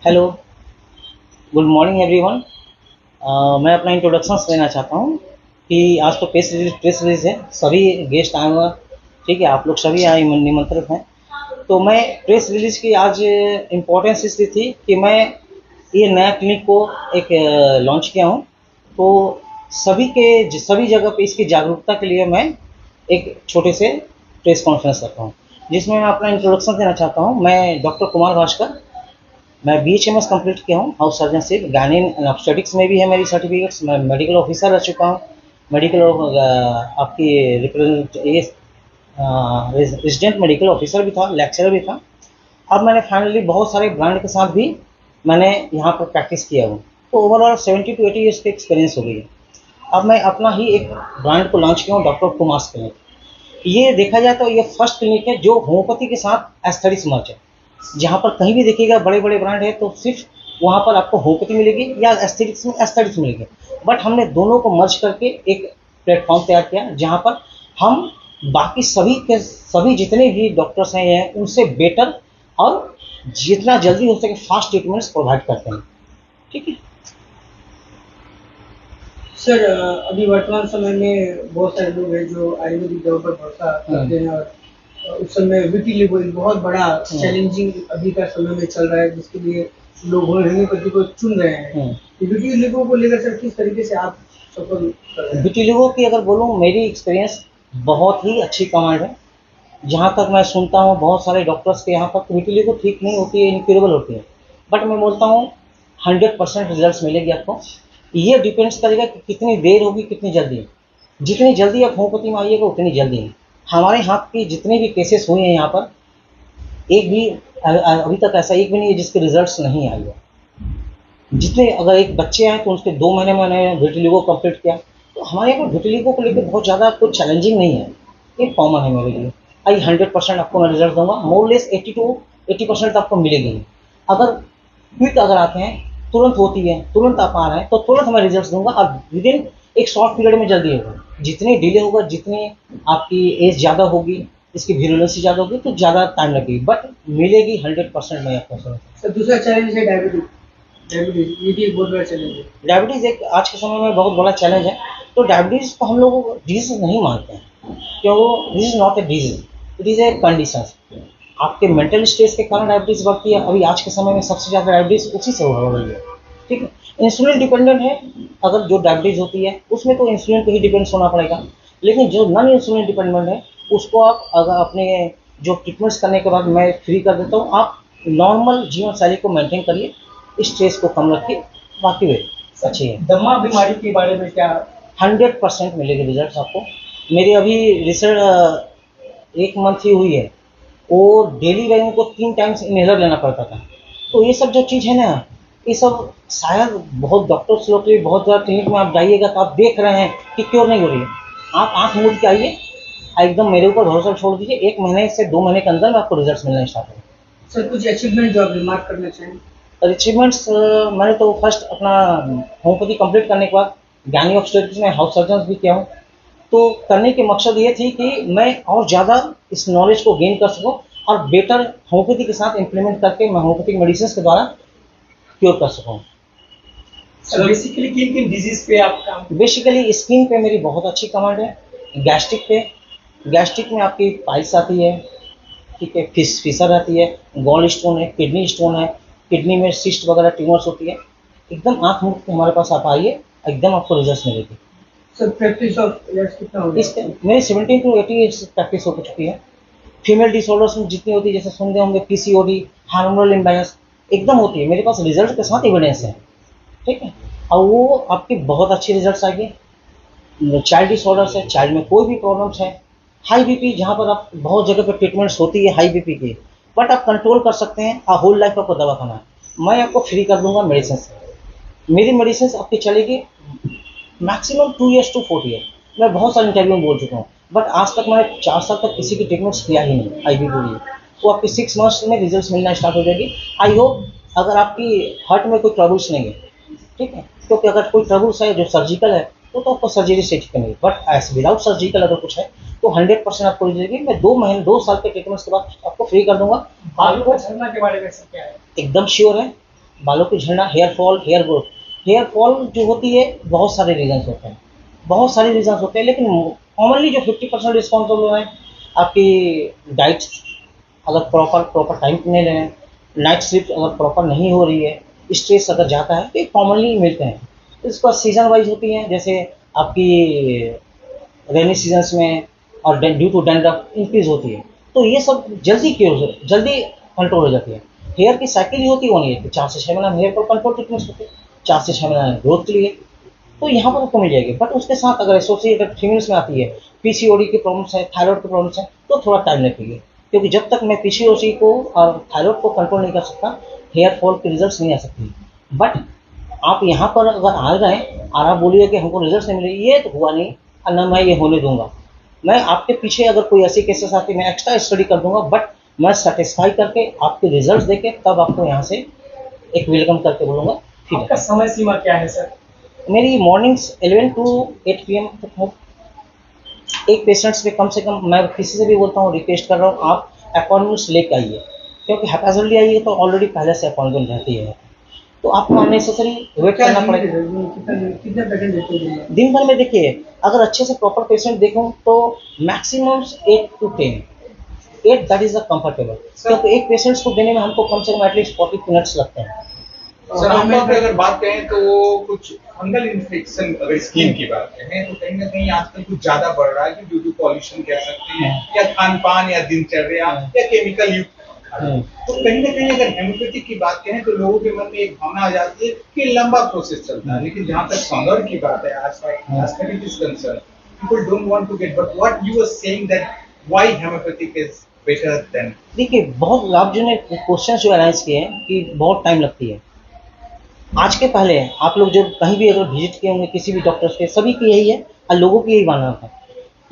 Hello, good morning everyone. मैं अपना introduction देना चाहता हूँ कि आज तो प्रेस रिलीज है, सभी गेस्ट आए हुए हैं। ठीक है, आप लोग सभी आए निमंत्रित हैं। तो मैं प्रेस रिलीज की आज इम्पोर्टेंस इसलिए थी कि मैं ये नया क्लिनिक को एक लॉन्च किया हूँ। तो सभी जगह पे इसकी जागरूकता के लिए मैं एक छोटे से प्रेस कॉन्फ्रेंस रखा हूँ, जिसमें मैं अपना इंट्रोडक्शन देना चाहता हूँ। मैं डॉक्टर कुमार भास्कर, मैं BHMS कंप्लीट किया हूँ, हाउस सर्जनशिप, गायनी एंड ऑब्स्टेटिक्स में भी है मेरी सर्टिफिकेट्स। मैं मेडिकल ऑफिसर रह चुका हूँ, मेडिकल आपकी रेजिडेंट मेडिकल ऑफिसर भी था, लेक्चरर भी था। अब मैंने फाइनली बहुत सारे ब्रांड के साथ भी मैंने यहाँ पर प्रैक्टिस किया हूँ, तो ओवरऑल 70 to 80 ईयर्स की एक्सपीरियंस हो गई है। अब मैं अपना ही एक ब्रांड को लॉन्च किया हूँ, डॉक्टर कुमार क्लिनिक। ये देखा जाए तो ये फर्स्ट क्लिनिक है जो होम्योपैथी के साथ एस्थेटिक्स मर्ज है। जहाँ पर कहीं भी देखिएगा बड़े बड़े ब्रांड है तो सिर्फ वहाँ पर आपको होम्योपैथी मिलेगी या एस्थेटिक्स मिलेगी, बट हमने दोनों को मर्ज करके एक प्लेटफॉर्म तैयार किया जहाँ पर हम बाकी सभी जितने भी डॉक्टर्स हैं उनसे बेटर और जितना जल्दी हो सके फास्ट ट्रीटमेंट्स प्रोवाइड करते हैं। ठीक है सर, अभी वर्तमान समय में बहुत सारे लोग हैं जो आयुर्वेदिक दवा पर भरोसा करते हैं और उस समय विटिलिगो एक बहुत बड़ा चैलेंजिंग अभी का समय में चल रहा है, जिसके लिए लोग होम्योपैथी को चुन रहे हैं। विटिलिगो को लेकर सर किस तरीके से आप सफल कर रहे हैं? विटिलिगो की अगर बोलूँ, मेरी एक्सपीरियंस बहुत ही अच्छी कमांड है। जहाँ तक मैं सुनता हूँ बहुत सारे डॉक्टर्स के यहाँ पर विटिलिगो ठीक नहीं होती है, इनक्यूरेबल होती है, बट मैं बोलता हूँ 100% रिजल्ट मिलेगी आपको। ये डिपेंड्स करेगा कि कितनी देर होगी, कितनी जल्दी। जितनी जल्दी आप होम्योपैथी में आइएगा उतनी जल्दी है। हमारे हाथ की जितने भी केसेस हुए हैं यहाँ पर, एक भी अभी तक ऐसा एक भी नहीं है जिसके रिजल्ट्स नहीं आए हैं। जितने अगर एक बच्चे आए तो उसके 2 महीने में मैंने विटिलिगो कंप्लीट किया। तो हमारे यहाँ पर विटिलिगो को लेकर बहुत ज़्यादा कुछ चैलेंजिंग नहीं है, ये कॉमन है मेरे लिए। 100% आपको मैं रिजल्ट दूंगा, मोरलेस 80 to 80% आपको मिलेगी। अगर क्विक अगर आते हैं, तुरंत होती है, तुरंत आप आ रहे हैं तो तुरंत मैं रिजल्ट दूंगा और विद इन एक शॉर्ट पीरियड में जल्दी होगा। जितनी डिले होगा, जितनी आपकी एज ज़्यादा होगी, इसकी वीरुलेंसी ज़्यादा होगी तो ज़्यादा टाइम लगेगी, बट मिलेगी 100% मैं आपको सर, दूसरा चैलेंज है डायबिटीज। ये भी एक बहुत बड़ा चैलेंज है। डायबिटीज़ एक आज के समय में बहुत बड़ा चैलेंज है। तो डायबिटीज़ को हम लोग डिजीज नहीं मानते हैं, क्यों? This is not a disease, it is a condition. आपके मेंटल स्ट्रेस के कारण डायबिटीज़ बढ़ती है। अभी आज के समय में सबसे ज़्यादा डायबिटीज़ उसी से हो रही है। ठीक है, इंसुलिन डिपेंडेंट है। अगर जो डायबिटीज़ होती है उसमें तो इंसुलिन पे ही डिपेंड्स होना पड़ेगा, लेकिन जो नॉन इंसुलिन डिपेंडेंट है उसको आप अगर अपने जो ट्रीटमेंट्स करने के बाद मैं फ्री कर देता हूँ, आप नॉर्मल जीवन शैली को मेंटेन करिए, स्ट्रेस को कम रखिए, बाकी वे अच्छी है। दमा बीमारी के बारे में क्या? 100% मिलेगी रिजल्ट आपको। मेरी अभी रिसर्च 1 मंथ ही हुई है, वो डेली वैल्यू को 3 टाइम्स इनहेलर लेना पड़ता था। तो ये सब जो चीज़ है ना, ये सब शायद बहुत डॉक्टर्स लोग के लिए, बहुत ज़्यादा क्लिनिक में आप जाइएगा तो आप देख रहे हैं कि क्योर नहीं हो रही है। आप आँख मूंद के आइए, एकदम मेरे ऊपर भरोसा छोड़ दीजिए, 1 महीने से 2 महीने के अंदर में आपको रिजल्ट मिलना स्टार्ट होगा। सर, कुछ अचीवमेंट जो आप रिमार्क करना चाहें? अचीवमेंट्स मैंने तो फर्स्ट अपना होम्योपैथी कंप्लीट करने के बाद गायनी ऑब्स्टेट्रिक्स में हाउस सर्जन भी किया हूँ। तो करने के मकसद ये थी कि मैं और ज़्यादा इस नॉलेज को गेन कर सकूँ और बेटर होम्योपैथी के साथ इम्प्लीमेंट करके मैं होम्योपैथिक मेडिसिन के द्वारा क्योर कर सकूँ। सर, बेसिकली किन किन डिजीज पे आप काम? बेसिकली स्किन पे मेरी बहुत अच्छी कमांड है, गैस्ट्रिक पे। गैस्ट्रिक में आपकी पाइल्स आती है, ठीक है, फिशर आती है, गॉल स्टोन है, किडनी स्टोन है, किडनी में सिस्ट वगैरह ट्यूमर्स होती है। एकदम आँख मूंद के हमारे पास आप आइए, एकदम आपको रिजल्ट मिलेगी। सर, प्रैक्टिस ऑफ इयर्स कितना हो गया? मेरी 17 to 80 ईयर्स प्रैक्टिस हो चुकी है। फीमेल डिसऑर्डर्स में जितनी होती है, जैसे सुनते होंगे PCOD, हार्मोनल इम्बैलेंस, एकदम होती है। मेरे पास रिजल्ट के साथ एविडेंस है। ठीक है, और वो आपके बहुत अच्छे रिजल्ट्स आएंगे। चाइल्ड डिसऑर्डर्स है, चाइल्ड में कोई भी प्रॉब्लम्स है, हाई बीपी, जहाँ पर आप बहुत जगह पर ट्रीटमेंट्स होती है हाई बीपी की, बट आप कंट्रोल कर सकते हैं। होल लाइफ आपको दवा खाना है, मैं आपको फ्री कर दूंगा मेडिसिन से। मेरी मेडिसिन आपकी चलेगी मैक्सिमम 2 years to 4 years। मैं बहुत सारे इंटरव्यू में बोल चुका हूँ, बट आज तक मैंने 4 साल तक किसी की ट्रीटमेंट्स किया ही नहीं आई बीपी के लिए। वो आपकी 6 months में रिजल्ट मिलना स्टार्ट हो जाएगी। आई होप अगर आपकी हार्ट में कोई ट्रबल्स नहीं है, ठीक है, क्योंकि अगर कोई ट्रबल्स है जो सर्जिकल है तो आपको सर्जरी से ठीक नहीं, बट ऐसे विदाउट सर्जिकल अगर कुछ है तो 100% आपको रिजल्ट देगी। मैं 2 महीने 2 साल के ट्रीटमेंट के बाद आपको फ्री कर दूंगा। बालों आपको का झड़ना के बारे में सर क्या है? एकदम श्योर है, बालों की झड़ना, hair fall, hair growth. Hair fall जो होती है बहुत सारे रीजंस होते हैं, बहुत सारे रीजंस होते हैं, लेकिन कॉमनली जो 50% रिस्पॉन्सिबल है आपकी डाइट अगर प्रॉपर टाइम पे नहीं ले रहे हैं, नाइट स्लीप अगर प्रॉपर नहीं हो रही है, स्ट्रेस अगर जाता है, तो ये कॉमनली मिलते हैं। इसका सीजन वाइज होती हैं, जैसे आपकी रेनी सीजन्स में और ड्यू टू डैंड्रफ इंक्रीज होती है, तो ये सब जल्दी क्योर जल्दी कंट्रोल हो जाती है। हेयर की साइकिल ही होती है, नहीं है कि 4 से 6 महीना हेयर पर कंट्रोल ट्रीटमेंट होती है, 4 से 6 महीना ग्रोथ के लिए, तो यहाँ पर आपको मिल जाएगी। बट उसके साथ अगर एसोसिएटेड फीमेल्स में आती है, पीसीओडी की प्रॉब्लम्स है, थायराइड की प्रॉब्लम्स है, तो थोड़ा टाइम लगेगी, क्योंकि जब तक मैं पीसीओडी को और थायराइड को कंट्रोल नहीं कर सकता, हेयर फॉल के रिजल्ट नहीं आ सकती। बट आप यहाँ पर अगर आ गए और आप बोलिए कि हमको रिजल्ट नहीं मिले, ये तो हुआ नहीं और ना मैं ये होने दूंगा। मैं आपके पीछे अगर कोई ऐसी केसेस आती है, मैं एक्स्ट्रा स्टडी कर दूंगा, बट मैं सेटिस्फाई करके आपके रिजल्ट देके तब आपको यहाँ से एक वेलकम करके बोलूँगा। ठीक आपका है, समय सीमा क्या है सर? मेरी मॉर्निंग्स 11 to 8 PM तक है। एक पेशेंट्स पे कम से कम, मैं किसी से भी बोलता हूँ, रिक्वेस्ट कर रहा हूँ, आप अपॉइंटमेंट्स लेके आइए, क्योंकि हैप्पीली आइए तो ऑलरेडी पहले से अपॉइंटमेंट रहती है, तो आपको अननेसेसरी वेट क्या करना limit पड़ेगा। है? कितने पेशेंट देते हैं दिन में? दिन भर में देखिए, अगर अच्छे से प्रॉपर पेशेंट देखूं तो maximum 8 to 10, 8 that is the comfortable, क्योंकि एक पेशेंट्स को देने में हमको कम से कम एटलीस्ट 40 मिनट्स लगते हैं। सर आमतौर पे अगर बात करें तो कुछ फंगल इन्फेक्शन अगर स्किन की बात करें तो कहीं ना कहीं आजकल कुछ ज्यादा बढ़ रहा है कि ड्यू टू पॉल्यूशन कह सकते हैं, या खान पान या दिनचर्या या केमिकल युक्त खाना। तो कहीं ना कहीं अगर हेमोपैथिक की बात करें तो लोगों के मन में एक भावना आ जाती है कि लंबा प्रोसेस चलता है, लेकिन जहाँ तक फंगल की बात है आज तक it is concern, people don't want to get, but what you are saying that why homeopathic is better than. देखिए, बहुत आप जो ने क्वेश्चन जो अरेंज किए हैं कि बहुत टाइम लगती है, आज के पहले आप लोग जब कहीं भी अगर विजिट किए होंगे किसी भी डॉक्टर के, सभी की यही है और लोगों की यही मानना है।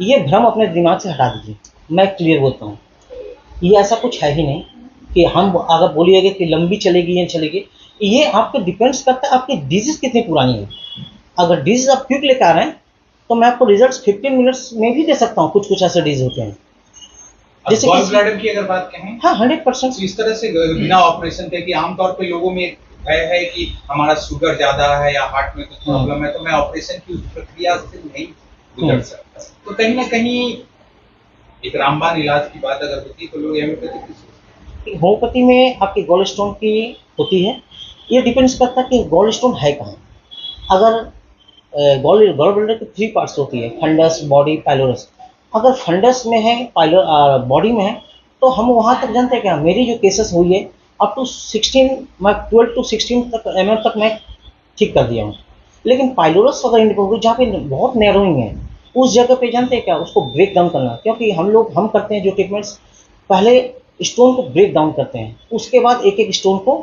ये भ्रम अपने दिमाग से हटा दीजिए, मैं क्लियर बोलता हूँ, ये ऐसा कुछ है ही नहीं कि हम अगर बोलिएगा कि लंबी चलेगी या चलेगी, ये आपके डिपेंड्स करता है आपकी डिजीज कितनी पुरानी है। अगर डिजीज आप क्विक लेकर आ रहे हैं तो मैं आपको रिजल्ट 15 मिनट्स में भी दे सकता हूँ, कुछ कुछ ऐसे डिजीज होते हैं। जैसे गॉल ब्लैडर की अगर बात करें, हाँ 100% इस तरह से बिना ऑपरेशन के, कि आमतौर पे लोगों में एक भय है कि हमारा शुगर ज्यादा है या हार्ट में कुछ प्रॉब्लम है तो मैं ऑपरेशन की उस प्रक्रिया से नहीं गुजर सकता, तो कहीं ना कहीं एक रामबाण इलाज की बात अगर होती है तो लोग हेमोपैथिक होम्योपैथी में आपकी गॉल स्टोन की होती है, ये डिपेंड्स करता है कि गॉल स्टोन है कहाँ। अगर गॉल ब्लैडर की 3 पार्ट्स होती है, फंडस, बॉडी, पाइलोरस। अगर फंडस में है, बॉडी में है, तो हम वहाँ तक जानते हैं क्या, मेरी जो केसेस हुई है अप टू 16, मैं 12 to 16 तक mm तक मैं ठीक कर दिया हूँ। लेकिन पाइलोरस अगर इंडिकेट जहाँ पे बहुत नैरोइंग है, उस जगह पे जानते हैं क्या, उसको ब्रेक डाउन करना, क्योंकि हम करते हैं जो ट्रीटमेंट्स, पहले स्टोन को ब्रेक डाउन करते हैं, उसके बाद एक एक स्टोन को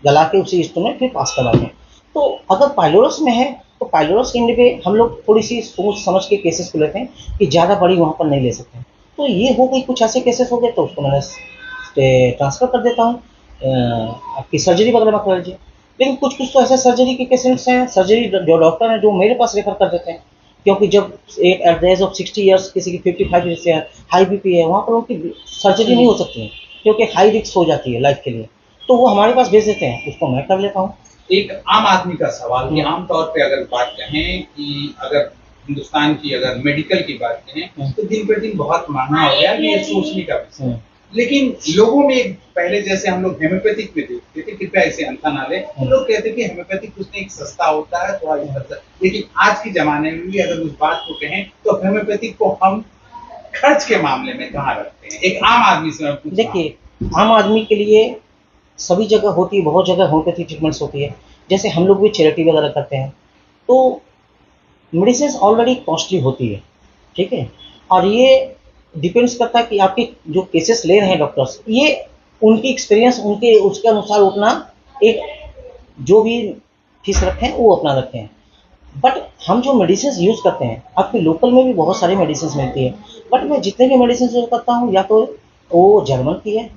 गला के उसी स्टोन में फिर पास करवाते हैं। तो अगर पाइलोरस में है तो पाइलोरस के इंड पे हम लोग थोड़ी सी सोच समझ के केसेस को लेते हैं कि ज़्यादा बड़ी वहाँ पर नहीं ले सकते। तो ये हो गई, कुछ ऐसे केसेस हो गए तो उसको मैंने ट्रांसफ़र कर देता हूँ, आपकी सर्जरी वगैरह में कर लीजिए। लेकिन कुछ कुछ तो ऐसे सर्जरी के केसेस हैं, सर्जरी जो डॉक्टर हैं जो मेरे पास रेफर कर देते हैं, क्योंकि जब at the age of 60 years किसी की 55 ईयर्स से हाई बीपी है, वहाँ पर उनकी सर्जरी नहीं हो सकती है, क्योंकि हाई रिस्क हो जाती है लाइफ के लिए, तो वो हमारे पास भेज देते हैं, उसको मैं कर लेता हूँ। एक आम आदमी का सवाल कि आमतौर पे अगर बात कहें कि अगर हिंदुस्तान की अगर मेडिकल की बात करें तो दिन पर दिन बहुत महंगा हो गया, ये सोचने का विषय। लेकिन लोगों में एक पहले जैसे हम लोग हेमोपैथिक में देखते थे, कृपया ऐसे अंता ना ले, लोग कहते कि हेमोपैथिक कुछ नहीं, एक सस्ता होता है थोड़ा सस्ता, लेकिन आज के जमाने में भी अगर उस बात को कहें तो हेमोपैथिक को हम खर्च के मामले में कहाँ रखते हैं, एक आम आदमी से मैं पूछता हूं। देखिए, आम आदमी के लिए सभी जगह होती है, बहुत जगह होम्योपैथी ट्रीटमेंट्स होती है, जैसे हम लोग भी चैरिटी वगैरह करते हैं, तो मेडिसिन ऑलरेडी कॉस्टली होती है, ठीक है। और ये डिपेंड्स करता है कि आपके जो केसेस ले रहे हैं डॉक्टर्स, ये उनकी एक्सपीरियंस, उनके उसके अनुसार उतना एक जो भी फीस रखें वो अपना रखें। बट हम जो मेडिसिन यूज़ करते हैं, आपके लोकल में भी बहुत सारी मेडिसिन मिलती है, बट मैं जितने भी मेडिसिन यूज़ करता हूँ या तो वो जर्मन की है,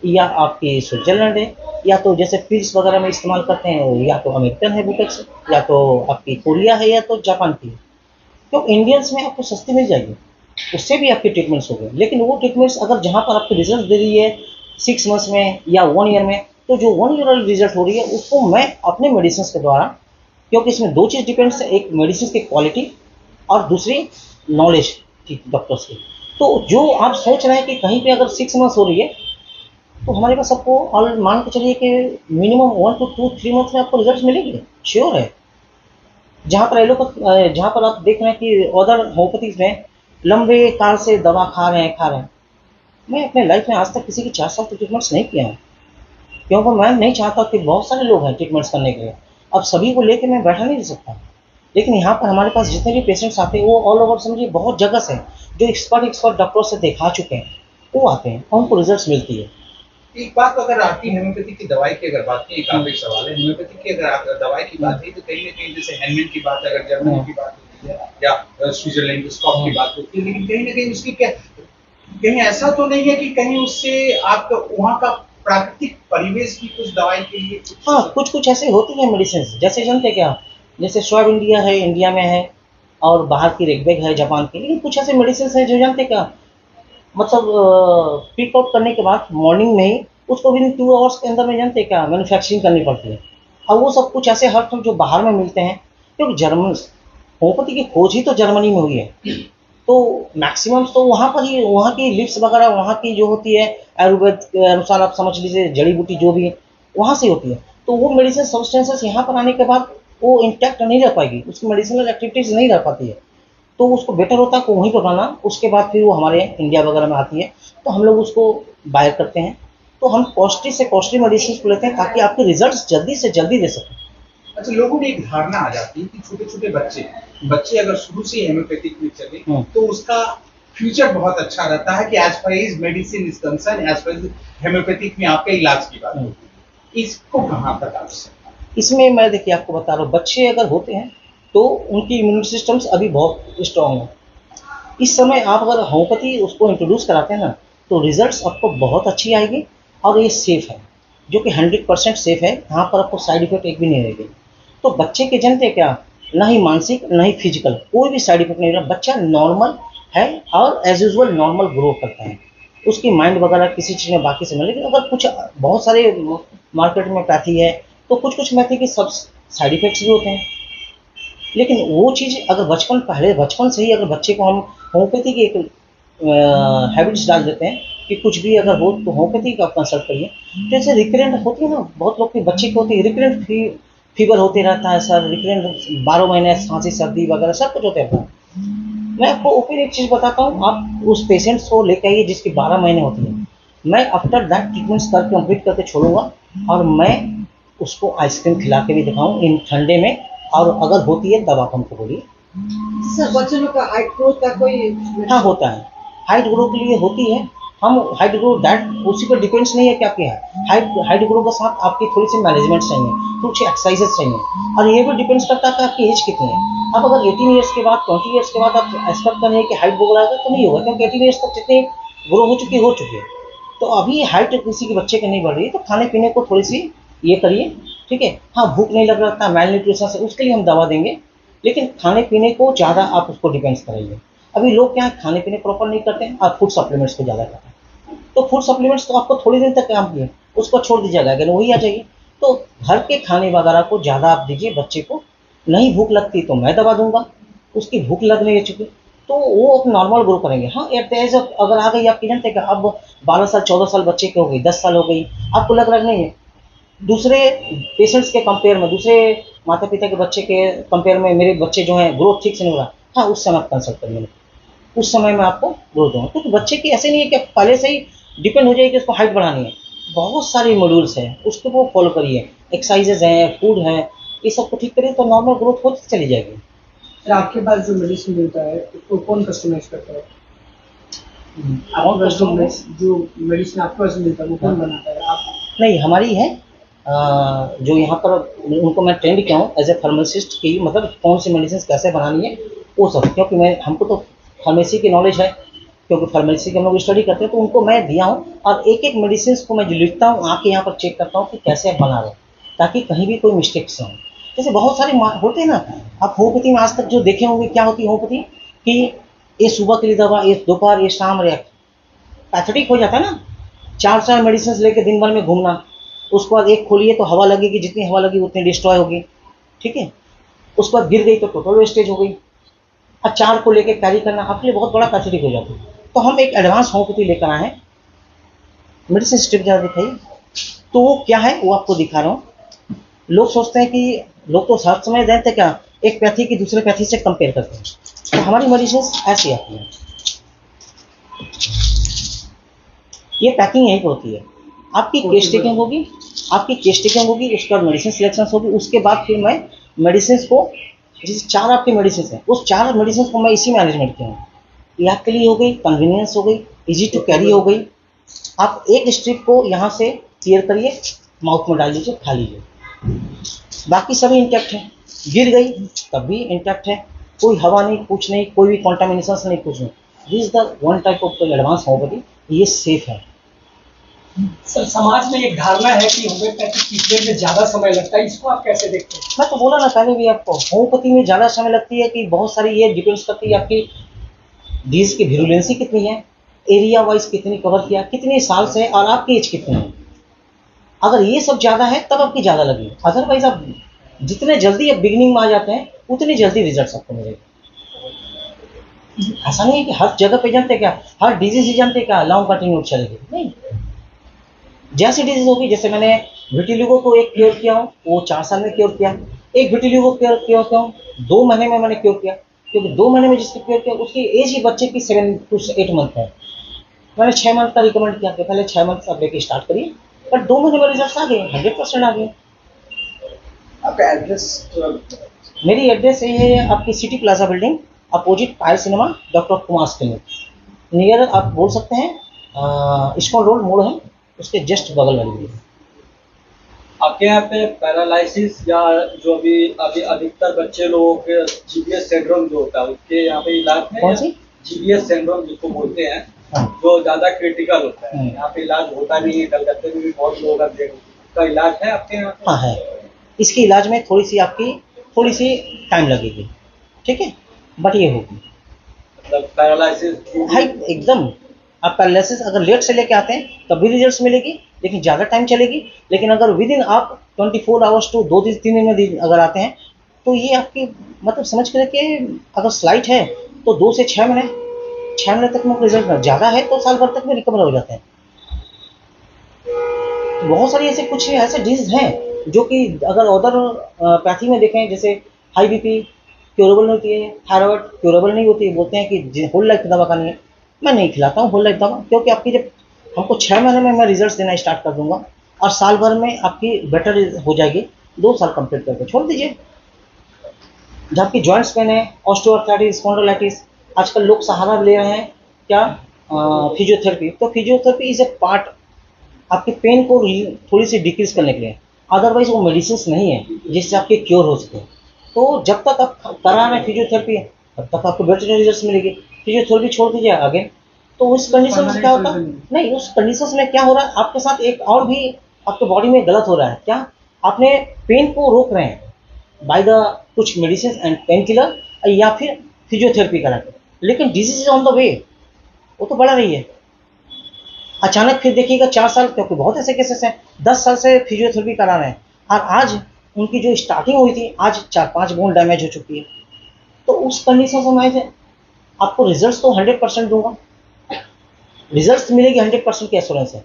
या आपकी स्विट्जरलैंड है, या तो जैसे पिल्स वगैरह में इस्तेमाल करते हैं, या तो अमेरिकन है बुटेक्स, या तो आपकी कोरिया है, या तो जापान की है। तो इंडियंस में आपको सस्ती मिल जाएगी, उससे भी आपके ट्रीटमेंट्स हो गए। लेकिन वो ट्रीटमेंट्स अगर जहाँ पर आपको रिजल्ट दे रही है 6 मंथ्स में या 1 ईयर में, तो जो 1 ईयर वाली रिजल्ट हो रही है उसको मैं अपने मेडिसिन के द्वारा, क्योंकि इसमें 2 चीज़ डिपेंड्स है, एक मेडिसिन की क्वालिटी और दूसरी नॉलेज की डॉक्टर्स की। तो जो आप सोच रहे हैं कि कहीं पे अगर 6 मंथ्स हो रही है, तो हमारे पास आपको और मान के चलिए कि मिनिमम 1 to 3 मंथ में आपको रिजल्ट मिलेंगे, श्योर है। जहाँ पर जहाँ पर आप देख रहे हैं कि अदर होम्योपैथिक में लंबे काल से दवा खा रहे हैं। मैं अपने लाइफ में आज तक किसी की 4 साल के ट्रीटमेंट्स नहीं किया हूँ, क्योंकि मैं नहीं चाहता कि बहुत सारे लोग हैं ट्रीटमेंट्स करने के लिए, अब सभी को लेकर मैं बैठा नहीं रह सकता। लेकिन यहाँ पर हमारे पास जितने भी पेशेंट्स आते हैं वो ऑल ओवर समझिए बहुत जगह से, जो एक्सपर्ट डॉक्टर से दिखा चुके हैं, वो आते हैं और उनको रिजल्ट मिलती है। एक बात अगर आपकी होम्योपैथी की दवाई की अगर बात की, एक आप एक सवाल है, होम्योपैथी की अगर आप दवाई की बात है तो कहीं ना कहीं जैसे हैंडमेड की बात अगर जर्मनी की बात होती है या स्विट्जरलैंड स्कॉट की बात होती है, लेकिन कहीं ना कहीं उसकी क्या कहीं ऐसा तो नहीं है कि कहीं उससे आपका वहाँ का प्राकृतिक परिवेश की कुछ दवाई के लिए हाँ, कुछ ऐसे होती हैं मेडिसिन, जैसे जानते क्या, जैसे स्वाब इंडिया है, इंडिया में है, और बाहर की रेगबेग है जापान की। लेकिन कुछ ऐसे मेडिसिन है जो जानते क्या, मतलब पिक आउट करने के बाद मॉर्निंग में ही उसको विद इन 2 आवर्स के अंदर में जानते क्या मैन्युफैक्चरिंग करनी पड़ती है। और वो सब कुछ ऐसे हर्ब जो बाहर में मिलते हैं, क्योंकि जर्मन होम्योपैथी की खोज ही तो जर्मनी में हुई है, तो मैक्सिमम तो वहाँ पर ही, वहाँ की लिप्स वगैरह, वहाँ की जो होती है आयुर्वेद के अनुसार आप समझ लीजिए, जड़ी बूटी जो भी है वहाँ से होती है। तो वो मेडिसिन सब्सटेंसेस यहाँ पर आने के बाद वो इंटैक्ट नहीं रह पाएगी, उसकी मेडिसिनल एक्टिविटीज़ नहीं रह पाती है, तो उसको बेटर होता है कि वहीं पर बनाना। उसके बाद फिर वो हमारे इंडिया वगैरह में आती है, तो हम लोग उसको बाय करते हैं। तो हम कॉस्टली से कॉस्टली मेडिसिन को लेते हैं ताकि आपके रिजल्ट्स जल्दी से जल्दी दे सकें। अच्छा, लोगों में एक धारणा आ जाती है कि छोटे छोटे बच्चे अगर शुरू से होम्योपैथिक में चले तो उसका फ्यूचर बहुत अच्छा रहता है कि as far as medicine is concern, as far homeopathic में आपके इलाज की बात होती है, इसको कहाँ तक आप सकते हैं? इसमें मैं देखिए आपको बता रहा हूँ, बच्चे अगर होते हैं तो उनकी इम्यून सिस्टम्स अभी बहुत स्ट्रॉन्ग है। इस समय आप अगर होम्योपैथी उसको इंट्रोड्यूस कराते हैं ना, तो रिजल्ट्स आपको बहुत अच्छी आएगी, और ये सेफ़ है, जो कि 100% सेफ़ है। यहाँ पर आपको साइड इफेक्ट एक भी नहीं रहेगी। तो बच्चे के जनते क्या, ना ही मानसिक ना ही फिजिकल कोई भी साइड इफेक्ट नहीं रहा, बच्चा नॉर्मल है और एज यूजुअल नॉर्मल ग्रो करता है, उसकी माइंड वगैरह किसी चीज़ में बाकी से नहीं। लेकिन अगर कुछ बहुत सारे मार्केट में पैथी है, तो कुछ मैथी के सब साइड इफेक्ट्स भी होते हैं। लेकिन वो चीज़ अगर बचपन से ही अगर बच्चे को हम होम्योपैथी की एक हैबिट्स डाल देते हैं कि कुछ भी अगर हो तो होम्योपैथी का आप कंसल्ट करिए। जैसे रिकरेंट होती है ना, बहुत लोग के बच्चे को होती है रिकरेंट फीवर होते रहता है सर, रिकरेंट 12 महीने खांसी सर्दी वगैरह सब कुछ होते रहता है। मैं आपको ओपन एक चीज़ बताता हूँ, आप उस पेशेंट्स को लेकर आइए जिसकी 12 महीने होती है, मैं आफ्टर दैट ट्रीटमेंट्स करके कंप्लीट करके छोड़ूंगा, और मैं उसको आइसक्रीम खिला के भी दिखाऊँ इन ठंडे में, और अगर होती है तब आप हमको बोलिए। सर बच्चों का हाइट ग्रोथ का कोई हाँ होता है, हाइट ग्रो के लिए होती है। हम हाइट ग्रो दैट उसी पर डिपेंड्स नहीं है कि आपकी हाइट ग्रो के साथ आपकी थोड़ी सी मैनेजमेंट चाहिए, थोड़ी सी एक्सरसाइजेस चाहिए, और ये भी डिपेंड्स करता है कि आपकी एज कितनी है। अब अगर 18 ईयर्स के बाद 20 ईयर्स के बाद आप एक्सपेक्ट करें कि हाइट ग्रो रहेगा, तो नहीं होगा, क्योंकि 18 ईयर्स तक जितनी ग्रो हो चुकी है। तो अभी हाइट किसी के बच्चे की नहीं बढ़ रही है, तो खाने पीने को थोड़ी सी ये करिए, ठीक है। हाँ, भूख नहीं लग रहा था, मेल न्यूट्रिशन से, उसके लिए हम दवा देंगे, लेकिन खाने पीने को ज़्यादा आप उसको डिपेंड्स कराइए। अभी लोग क्या है, खाने पीने प्रॉपर नहीं करते हैं, आप फूड सप्लीमेंट्स को ज़्यादा करते हैं। तो फूड सप्लीमेंट्स तो आपको थोड़ी देर तक काम किए, उसको छोड़ दीजिएगा, अगर वही आ जाइए। तो घर के खाने वगैरह को ज़्यादा आप दीजिए बच्चे को। नहीं भूख लगती तो मैं दवा दूंगा, उसकी भूख लगने लग चुकी तो वो अब नॉर्मल ग्रो करेंगे। हाँ, एट द एज अगर आ गई आपकी जानते हैं, अब 12 साल 14 साल बच्चे की हो गई, 10 साल हो गई, आपको लग रहा नहीं है, दूसरे पेशेंट्स के कंपेयर में, दूसरे माता पिता के बच्चे के कंपेयर में मेरे बच्चे जो हैं ग्रोथ ठीक से नहीं हो रहा, हाँ उस समय आप कंसल्ट करिए, उस समय मैं आपको ग्रोथ दूँगा। क्योंकि बच्चे की ऐसे नहीं है कि पहले से ही डिपेंड हो जाए कि उसको हाइट बढ़ानी है, बहुत सारे मॉड्यूल्स हैं, उसको वो फॉलो करिए, एक्सरसाइजेज हैं, फूड है, ये सब को ठीक करिए तो नॉर्मल ग्रोथ होती चली जाएगी। सर आपके पास जो मेडिसिन मिलता है उसको कौन कस्टमाइज करता है? और कस्टमाइज जो मेडिसिन आपके पास मिलता है वो कौन बनाता है? आप नहीं, हमारी है जो यहाँ पर उनको मैं ट्रेंड किया हूँ एज ए फार्मासिस्ट की, मतलब कौन सी मेडिसिन कैसे बनानी है वो सब, क्योंकि हमको तो फार्मेसी की नॉलेज है, क्योंकि फार्मेसी के हम लोग स्टडी करते हैं, तो उनको मैं दिया हूँ और एक एक मेडिसिन को मैं जो लिखता हूँ आके यहाँ पर चेक करता हूँ कि कैसे आप बना रहे हो, ताकि कहीं भी कोई मिस्टेक्स ना हो। जैसे बहुत सारे होते हैं ना, आप होम्योपैथी में आज तक जो देखे होंगे, क्या होती है होम्योपैथी कि ये सुबह के लिए दवा, ये दोपहर, ये शाम, रिएक्ट पैथेटिक हो जाता है ना। 4 मेडिसिन लेके दिन भर में घूमना, उसके बाद एक खोलिए तो हवा लगेगी, जितनी हवा लगी उतनी डिस्ट्रॉय होगी, ठीक है। उसके बाद गिर गई तो टोटल वेस्टेज हो गई। और 4 को लेके कैरी करना आपके लिए बहुत बड़ा पैथेटिक हो जाता है। तो हम एक एडवांस होम्योपैथी लेकर आए हैं। मेडिसिन स्ट्रिप ज़्यादा दिखाइए, तो वो क्या है वो आपको दिखा रहा हूँ। लोग सोचते हैं कि लोग तो हर समय जानते क्या, एक पैथी की दूसरे पैथी से कंपेयर करते हैं, तो हमारी मेडिसिन ऐसी आती है। ये पैकिंग यहीं पर होती है, आपकी केस टेकिंग होगी, आपकी केस टेकिंग होगी, उसके बाद मेडिसिन सिलेक्शन होगी, उसके बाद फिर मैं मेडिसिन को, जैसे 4 आपकी मेडिसिन हैं, उस 4 मेडिसिन को मैं इसी में अरेंजमेंट किया हूँ। ये आपके लिए हो गई, कन्वीनियंस हो गई, इजी टू कैरी हो गई। आप एक स्ट्रिप को यहाँ से क्लियर करिए, माउथ में डाल लीजिए, खा लीजिए, बाकी सभी इंटैक्ट है। गिर गई तब भी इंटैक्ट है, कोई हवा नहीं, कुछ नहीं, कोई भी कॉन्टामिनेशन नहीं, कुछ नहीं। This is the one type of advance homeopathy, ये सेफ है। सर, समाज में एक धारणा है कि होम्योपैथिक ट्रीटमेंट में ज़्यादा समय लगता है, इसको आप कैसे देखते हैं? मैं तो बोला ना पहले भी आपको, होम्योपैथी में ज़्यादा समय लगती है कि बहुत सारी, ये डिपेंड्स करती है आपकी डिजीज की विरुलेंसी कितनी है, एरिया वाइज कितनी कवर किया, कितने साल से, और आपकी एज कितनी है। अगर ये सब ज़्यादा है तब आपकी ज़्यादा लगी, अदरवाइज आप जितने जल्दी आप बिगिनिंग में आ जाते हैं उतनी जल्दी रिजल्ट आपको मिलेगा। ऐसा नहीं है कि हर जगह पे जानते क्या, हर डिजीज ही जानते क्या लॉन्ग कंटिन्यू चलेगी, नहीं। जैसी डिजीज होगी, जैसे मैंने विटिलिगो को एक क्योर किया हूँ, वो 4 साल में क्योर किया। एक विटिलिगो क्योर किया हूँ 2 महीने में मैंने क्योर किया, क्योंकि 2 महीने में जिसकी क्योर किया उसकी एज ही बच्चे की 7 to 8 मंथ है। मैंने 6 मंथ का रिकमेंड किया कि पहले 6 मंथ आप लेके स्टार्ट करिए, पर 2 महीने में रिजल्ट आ गए, 100% आ गए। आपका एड्रेस? मेरी एड्रेस ये है आपकी city plaza building, opposite Payal cinema, doctor Kumar clinic, near आप बोल सकते हैं इस्कॉन रोड मोड़ है, उसके जस्ट बगल वाली बिल्डिंग। आपके यहाँ पे पैरालिसिस या जो अभी अभी अधिकतर बच्चे लोगों के जीबीएस सिंड्रोम जो होता है, उसके यहाँ पे इलाज है? कौन सी? जीबीएस सिंड्रोम जिसको बोलते हैं, हाँ। जो ज़्यादा क्रिटिकल होता है, हाँ। यहाँ पे इलाज होता नहीं है। कलकत्ते में भी बहुत लोगों का इलाज है आपके यहाँ पे? हाँ है, इसके इलाज में थोड़ी सी टाइम लगेगी, ठीक है, बट ये होगी। मतलब पैरालिसिस हाई एकदम, आप पैरालिसिस अगर लेट से लेके आते हैं तब भी रिजल्ट मिलेगी, लेकिन ज़्यादा टाइम चलेगी। लेकिन अगर विद इन आप 24 आवर्स टू 2-3 दिन में अगर आते हैं, तो ये आपकी मतलब समझ कर कि अगर स्लाइट है तो 2 से 6 महीने, 6 महीने तक में रिजल्ट, ज़्यादा है तो साल भर तक में रिकवर हो जाते हैं। तो बहुत सारी ऐसे कुछ ऐसे डिजीज हैं जो कि अगर अदर पैथी में देखें, जैसे हाई बीपी क्योरेबल नहीं होती है, थायराइड क्योरेबल नहीं होती है, बोलते हैं कि होल लाइफ दवा खानी है। मैं नहीं खिलाता हूँ होल लाइफ दवा, क्योंकि आपकी जब हमको 6 महीने में मैं रिजल्ट देना स्टार्ट कर दूंगा और साल भर में आपकी बेटर हो जाएगी, 2 साल कंप्लीट करके छोड़ दीजिए। जब आपकी जॉइंट्स पेन है, ऑस्टियोआर्थराइटिस, स्पॉन्डिलाइटिस, आजकल लोग सहारा ले रहे हैं क्या, फिजियोथेरेपी। तो फिजियोथेरेपी इज ए पार्ट आपके पेन को थोड़ी सी डिक्रीज करने के लिए, अदरवाइज वो मेडिसिन नहीं है जिससे आपके क्योर हो सके। तो जब तक आप करा रहे हैं फिजियोथेरेपी तब तक आपको बेटर रिजल्ट मिलेगी। फिजियोथेरेपी छोड़ दीजिए आगे, तो उस कंडीशन में क्या होता नहीं, उस कंडीशन में क्या हो रहा है आपके साथ, एक और भी आपके बॉडी में गलत हो रहा है। क्या, आपने पेन को रोक रहे हैं बाय द कुछ मेडिसिन एंड पेन किलर या फिर फिजियोथेरेपी करा के, लेकिन disease is on the way, वो तो बढ़ रही है। अचानक फिर देखिएगा 4 साल, क्योंकि बहुत ऐसे केसेस हैं 10 साल से फिजियोथेरेपी करा रहे हैं और आज उनकी जो स्टार्टिंग हुई थी आज 4-5 बोन डैमेज हो चुकी है। तो उस कंडीशन से मैं आपको रिजल्ट्स तो 100% दूंगा, रिजल्ट्स मिलेगी 100% की एश्योरेंस है।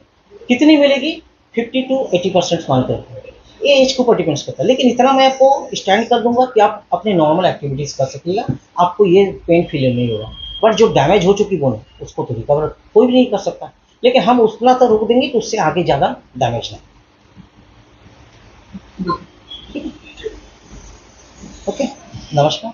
कितनी मिलेगी? 50 to 80% मानते हैं, ये एज के ऊपर डिपेंड्स करता है, लेकिन इतना मैं आपको स्टैंड कर दूंगा कि आप अपने नॉर्मल एक्टिविटीज कर सकिएगा, आपको ये पेन फील नहीं होगा। बट जो डैमेज हो चुकी बोन उसको तो रिकवर कोई भी नहीं कर सकता, लेकिन हम उतना तो रोक देंगे कि उससे आगे ज़्यादा डैमेज ना। ओके, नमस्कार।